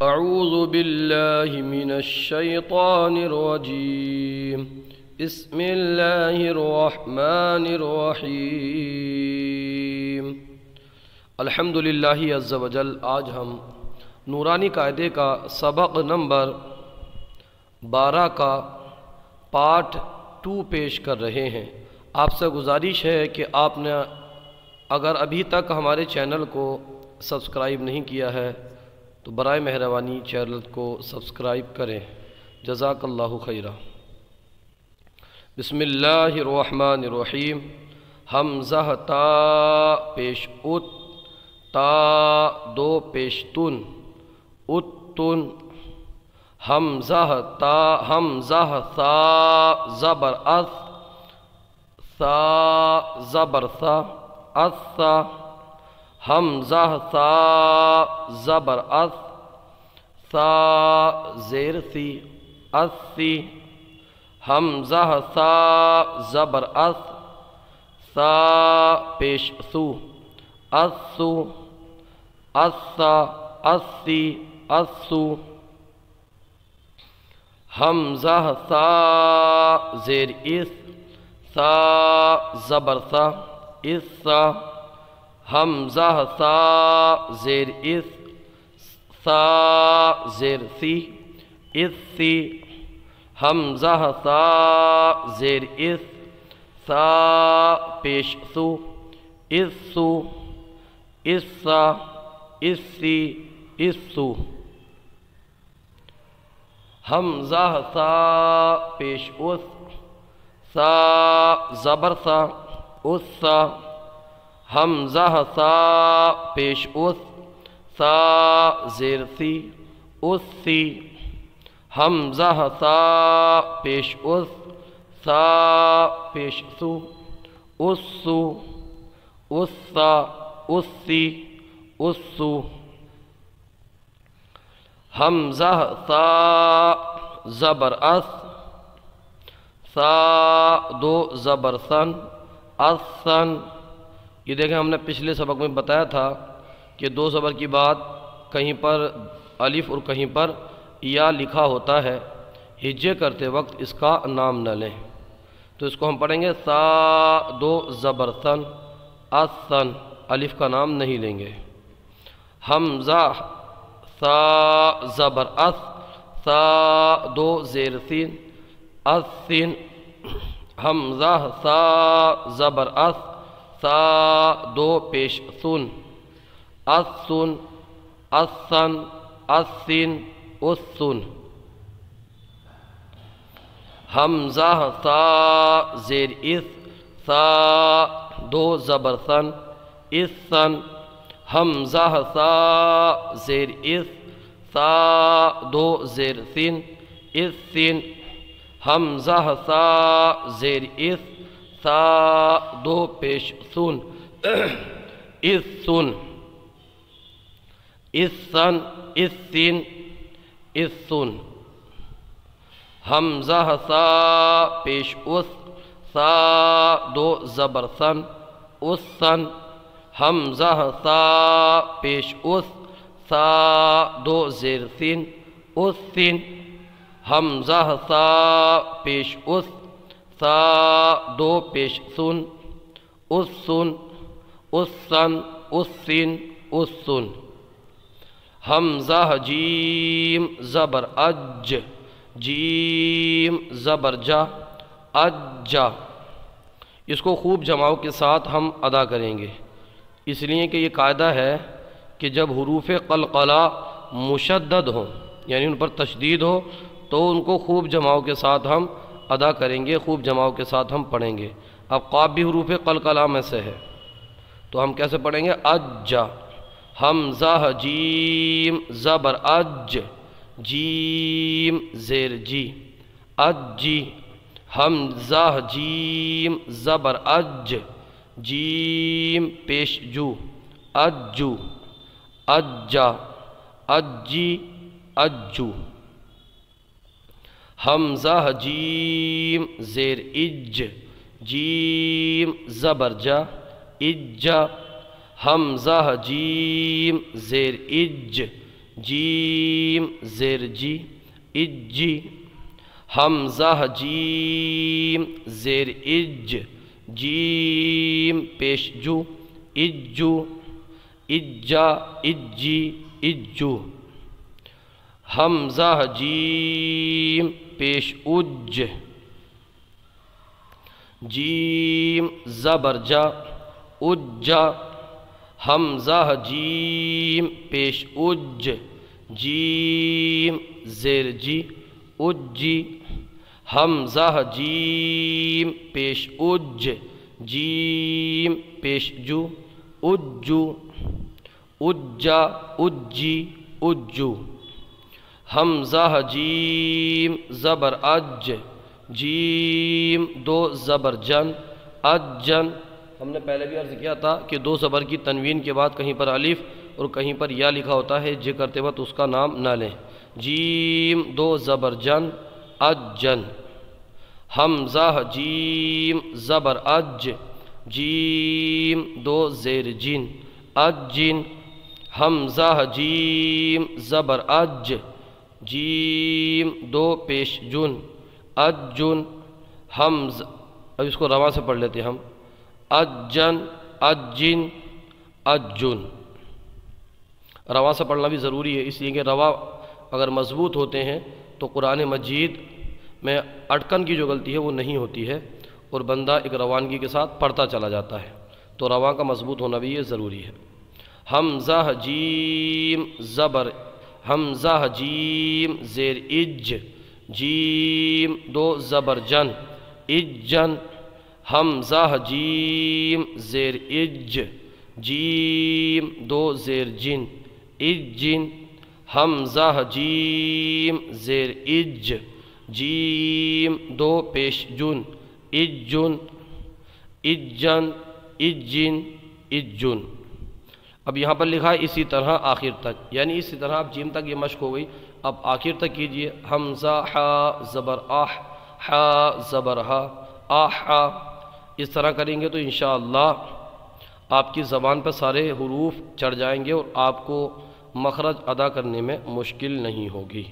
اعوذ باللہ من الشیطان الرجیم بسم اللہ الرحمن الرحیم الحمدللہ عز و جل۔ آج ہم نورانی قاعدے کا سبق نمبر 12 کا پارٹ 2 پیش کر رہے ہیں۔ آپ سے گزارش ہے کہ آپ نے اگر ابھی تک ہمارے چینل کو سبسکرائب نہیں کیا ہے تو برائے مہربانی چینل کو سبسکرائب کریں۔ جزاک اللہ خیرہ۔ بسم اللہ الرحمن الرحیم۔ حمزہ تا پیش ات، تا دو پیش تن، اتن۔ حمزہ تا، حمزہ ثا زبر اث، ثا زبر ثا، اثا۔ حمزہ ثا زبر اث، ثا زیر ثی، اثی۔ حمزہ ثا زبر اث، ثا پیش ثو، اثو، اثا، اثی، اثو۔ حمزہ ثا زیر اس، ثا زبر ثا، اثا۔ حمزہ ثا زیر اس، ثا زیر ثی، اثی۔ حمزہ ثا زیر اس، ثا پیش ثو، اثو، اثا، اثی، اثو۔ حمزہ ثا پیش اس، ثا زبر ثا، اثا۔ حمزہ ثا پیش اس، ثا زیر ثی، اثی۔ حمزہ ثا پیش اس، ثا پیش ثو، اسو، اسا، اسی، اسو۔ حمزہ ثا زبر اس، ثا دو زبر ثن، اثن۔ یہ دیکھیں ہم نے پچھلے سبق میں بتایا تھا کہ دو زبر کی بات کہیں پر الف اور کہیں پر یا لکھا ہوتا ہے، ہجے کرتے وقت اس کا نام نہ لیں۔ تو اس کو ہم پڑھیں گے ثا دو زبر ثن، اثن، الف کا نام نہیں لیں گے۔ حمزہ ثا زبر اث، ثا دو زیر سین، اثن۔ حمزہ ثا زبر اث، ثا دو پیش سن، اثن، اثن، اثن، اثن۔ حمزہ ثا زیر اس، ثا دو زبر ثن، اثن۔ حمزہ ثا زیر اس، ثا دو زیر سین، اثن۔ حمزہ ثا زیر اس، ثا دو پیش سن، اثن، اثن، اثن، اثن۔ حمزہ ثا پیش اس، ثا دو زبر ثن، اثن۔ حمزہ ثا پیش اس، ثا دو زیر سین، اثن۔ حمزہ ثا پیش اس، ثا دو پیش سن، اثن، اثن، اثن، اثن۔ حمزہ جیم زبر اج، جیم زبر جا، اجا۔ اس کو خوب جماؤ کے ساتھ ہم ادا کریں گے، اس لیے کہ یہ قاعدہ ہے کہ جب حروف قلقلہ مشدد ہوں یعنی ان پر تشدید ہو تو ان کو خوب جماؤ کے ساتھ ہم ادا کریں گے، خوب جماؤ کے ساتھ ہم پڑھیں گے۔ اب قاف بھی حروف قلقلہ میں سے ہے تو ہم کیسے پڑھیں گے؟ اجا۔ حمزہ جیم زبر اج، جیم زیر جی، اجی۔ حمزہ جیم زبر اج، جیم پیش جو، اجو، اجا، اجی، اجو۔ حمزہ جیم زیر اج، جیم زبر جا، اجا۔ حمزہ جیم زیر اج، جیم زیر جی اجی حمزہ جیم زیر اج جیم پیش جو اجو اجا اجی اجو حمزہ جیم پیش اج جیم زبر جا اجا حمزہ جیم پیش اج جیم زیر جی اجی حمزہ جیم پیش اج جیم پیش جو اجو اجا اجی اجو حمزہ جیم زبر اج جیم دو زبر جن اجن ہم نے پہلے بھی عرض کیا تھا کہ دو زبر کی تنوین کے بعد کہیں پر الف اور کہیں پر یا لکھا ہوتا ہے، جے کرتے وقت اس کا نام نہ لیں۔ جیم دو زبر جن اجن حمزہ جیم زبر اج جیم دو زیر جن اجن حمزہ جیم زبر اج جیم دو پیش جن اجن حمزہ، اب اس کو رواں سے پڑھ لیتے ہیں ہم، اجن اجن اجن۔ رواں سے پڑھنا بھی ضروری ہے، اس لیے کہ رواں اگر مضبوط ہوتے ہیں تو قرآن مجید میں اٹکن کی جو غلطی ہے وہ نہیں ہوتی ہے اور بندہ ایک روانگی کے ساتھ پڑھتا چلا جاتا ہے، تو رواں کا مضبوط ہونا بھی یہ ضروری ہے۔ حمزہ جیم زبر حمزہ جیم زیر اج جیم دو زبر جن اجن حمزہ جیم زیر اج جیم دو زیر جن اجن حمزہ جیم زیر اج جیم دو پیش جن اجن اجن اجن اجن۔ اب یہاں پر لکھا ہے اسی طرح آخر تک، یعنی اسی طرح اب جیم تک یہ مشق ہو گئی، اب آخر تک کیجئے۔ حمزہ حا زبر آہ حا زبر ہا آہا، اس طرح کریں گے تو انشاءاللہ آپ کی زبان پر سارے حروف چڑھ جائیں گے اور آپ کو مخرج ادا کرنے میں مشکل نہیں ہوگی۔